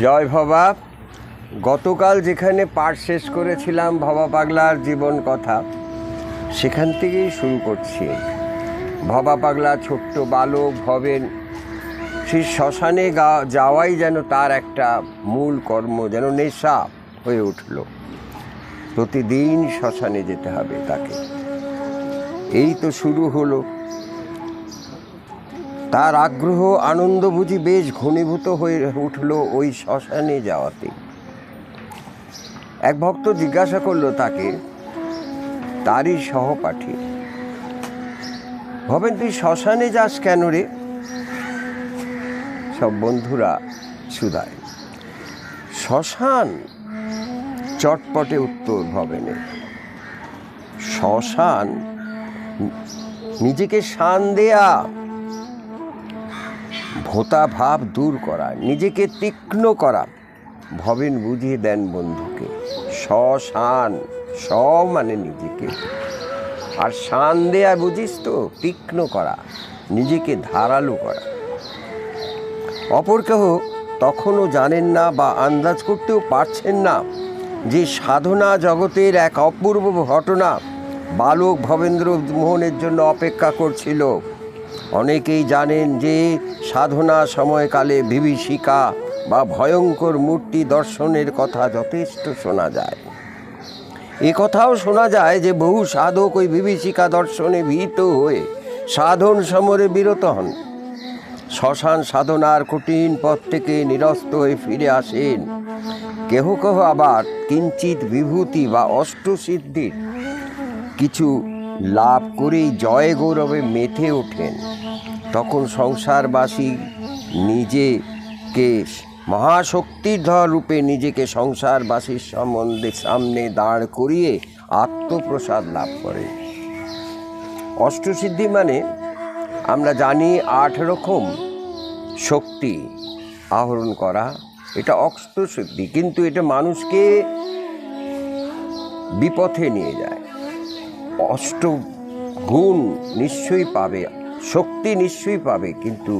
জয় ভবা। গতকাল যেখানে পাঠ শেষ করেছিলাম ভবা পাগলার জীবন কথা, সেখান থেকেই শুরু করছি। ভবা পাগলা ছোট্ট বালক ভবেন, সেই শ্মশানে যাওয়াই যেন তার একটা মূল কর্ম, যেন নেশা হয়ে উঠল। প্রতিদিন শ্মশানে যেতে হবে তাকে। এই তো শুরু হলো। তার আগ্রহ আনন্দ বুঝি বেশ ঘনীভূত হয়ে উঠল ওই শ্মশানে যাওয়াতে। এক ভক্ত জিজ্ঞাসা করলো তাকে, তারই সহপাঠী, ভবেন তুই শ্মশানে যাস কেন রে? সব বন্ধুরা শুধায়। শ্মশান, চটপটে উত্তর ভবেনের। শ্মশান নিজেকে শান দেয়া, ভোতা ভাব দূর করা, নিজেকে তীক্ষ্ণ করা। ভবেন বুঝিয়ে দেন বন্ধুকে, শ্মশান, স মানে নিজেকে, আর শান দেয়া বুঝিস তো, তীক্ষ্ণ করা, নিজেকে ধারালো করা। অপর কেহ তখনও জানেন না বা আন্দাজ করতেও পারছেন না যে সাধনা জগতের এক অপূর্ব ঘটনা বালক ভবেন্দ্র মোহনের জন্য অপেক্ষা করছিল। অনেকেই জানেন যে সাধনা সময়কালে বিভীষিকা বা ভয়ঙ্কর মূর্তি দর্শনের কথা যথেষ্ট শোনা যায়। এ কথাও শোনা যায় যে বহু সাধক ওই বিভীষিকা দর্শনে ভীত হয়ে সাধন সমরে বিরত হন। শ্মশান সাধনার কঠিন পথ থেকে নিরস্ত হয়ে ফিরে আসেন। কেহ কেহ আবার কিঞ্চিত বিভূতি বা অষ্টসিদ্ধির কিছু লাভ করেই জয় গৌরবে মেতে ওঠেন। তখন সংসারবাসী নিজেকে মহাশক্তিধর রূপে নিজেকে সংসারবাসীর সামনে দাঁড় করিয়ে আত্মপ্রসাদ লাভ করে। অষ্টসিদ্ধি মানে আমরা জানি 8 রকম শক্তি আহরণ করা, এটা অষ্টসিদ্ধি। কিন্তু এটা মানুষকে বিপথে নিয়ে যায়। অষ্ট গুণ নিশ্চয়ই পাবে, শক্তি নিশ্চয়ই পাবে, কিন্তু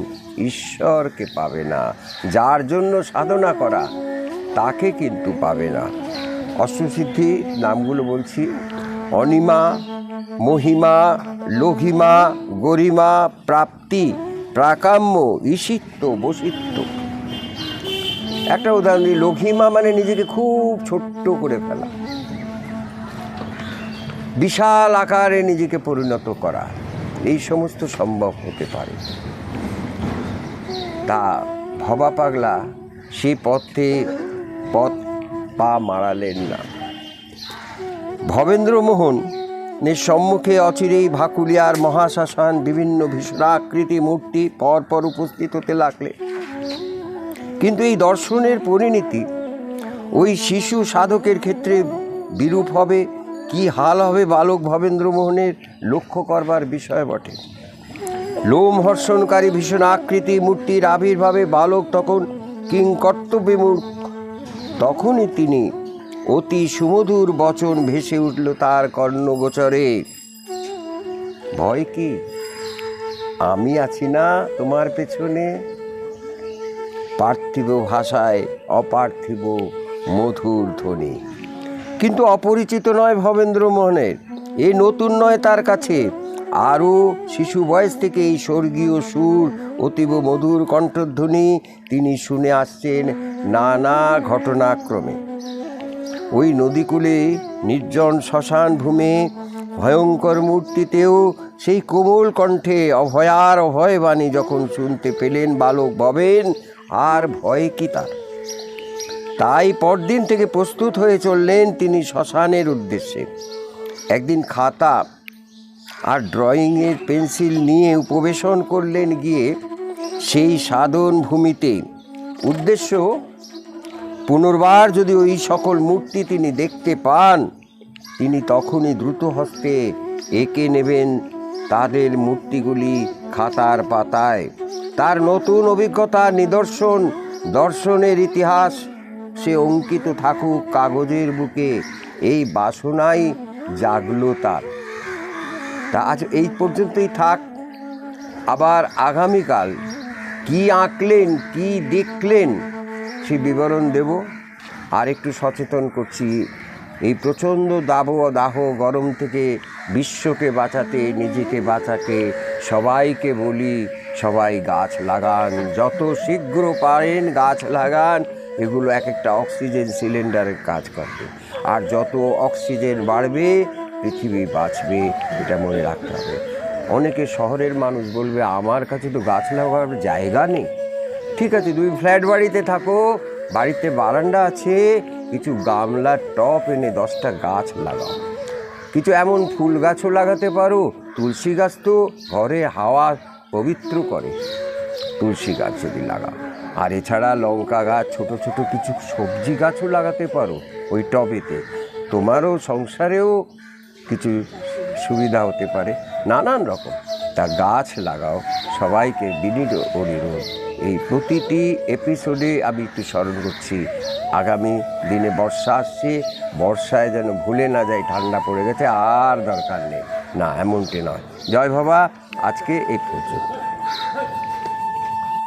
ঈশ্বরকে পাবে না। যার জন্য সাধনা করা তাকে কিন্তু পাবে না। অষ্টসিদ্ধি নামগুলো বলছি: অনিমা, মহিমা, লঘিমা, গরিমা, প্রাপ্তি, প্রাকাম্য, ঈশিত্ব, বশিত্ব। একটা উদাহরণ দিই। লঘিমা মানে নিজেকে খুব ছোট্ট করে ফেলা, বিশাল আকারে নিজেকে পরিণত করা, এই সমস্ত সম্ভব হতে পারে। তা ভবা পাগলা সেই পথ পা মারালেন না। ভবেন্দ্র মোহনের সম্মুখে অচিরেই ভাকুলিয়ার মহাশ্মশান বিভিন্ন ভীষণাকৃতি মূর্তি পরপর উপস্থিত হতে লাগলে। কিন্তু এই দর্শনের পরিণতি ওই শিশু সাধকের ক্ষেত্রে বিরূপ হবে। কি হাল হবে বালক ভবেন্দ্র মোহনের লক্ষ্য করবার বিষয় বটে। লোমহর্ষণকারী ভীষণ আকৃতি মূর্তির আবির্ভাবে বালক তখন কিংকর্তব্যমূর্খ। তখনই তিনি অতি সুমধুর বচন ভেসে উঠল তার কর্ণগোচরে। ভয় কি? আমি আছি না তোমার পেছনে? পার্থিব ভাষায় অপার্থিব মধুর ধ্বনি। কিন্তু অপরিচিত নয় ভবেন্দ্র মোহনের, এ নতুন নয় তার কাছে। আরও শিশু বয়স থেকে এই স্বর্গীয় সুর, অতীব মধুর কণ্ঠধ্বনি তিনি শুনে আসছেন নানা ঘটনাক্রমে। ওই নদীকূলে নির্জন শ্মশান ভূমে ভয়ঙ্কর মূর্তিতেও সেই কোমল কণ্ঠে অভয়ার অভয়বাণী যখন শুনতে পেলেন বালক ভবেন, আর ভয় কি তার? তাই পরদিন থেকে প্রস্তুত হয়ে চললেন তিনি শ্মশানের উদ্দেশ্যে। একদিন খাতা আর ড্রয়িংয়ের পেন্সিল নিয়ে উপবেশন করলেন গিয়ে সেই সাধন ভূমিতে। উদ্দেশ্য, পুনর্বার যদি ওই সকল মূর্তি তিনি দেখতে পান, তিনি তখনই দ্রুত হস্তে এঁকে নেবেন তাদের মূর্তিগুলি খাতার পাতায়। তার নতুন অভিজ্ঞতা, নিদর্শন, দর্শনের ইতিহাস সে অঙ্কিত থাকুক কাগজের বুকে, এই বাসনাই জাগলো তার। তা আজ এই পর্যন্তই থাক। আবার আগামীকাল কি আঁকলেন, কি দেখলেন, বেশি বিবরণ দেব। আর একটু সচেতন করছি, এই প্রচণ্ড দাহ গরম থেকে বিশ্বকে বাঁচাতে, নিজেকে বাঁচাতে সবাইকে বলি, সবাই গাছ লাগান, যত শীঘ্র পারেন গাছ লাগান। এগুলো এক একটা অক্সিজেন সিলিন্ডারের কাজ করবে, আর যত অক্সিজেন বাড়বে পৃথিবী বাঁচবে, এটা মনে রাখতে হবে। অনেকে শহরের মানুষ বলবে আমার কাছে তো গাছ লাগার জায়গা নেই। ঠিক আছে, তুমি ফ্ল্যাট বাড়িতে থাকো, বাড়িতে বারান্দা আছে, কিছু গামলার টপ এনে 10টা গাছ লাগাও। কিছু এমন ফুল গাছও লাগাতে পারো। তুলসী গাছ তো ঘরে হাওয়া পবিত্র করে, তুলসী গাছ যদি লাগাও। আর এছাড়া লঙ্কা গাছ, ছোট ছোট কিছু সবজি গাছও লাগাতে পারো ওই টবেতে। তোমারও সংসারেও কিছু সুবিধা হতে পারে, নানান রকম। তা গাছ লাগাও, সবাইকে বিনীত অনুরোধ। এই প্রতিটি এপিসোডে আমি একটু স্মরণ করছি, আগামী দিনে বর্ষা আসছে, বর্ষায় যেন ভুলে না যায় ঠান্ডা পড়ে গেছে আর দরকার নেই, না এমনটি নয়। জয় বাবা, আজকে এই পর্যন্ত।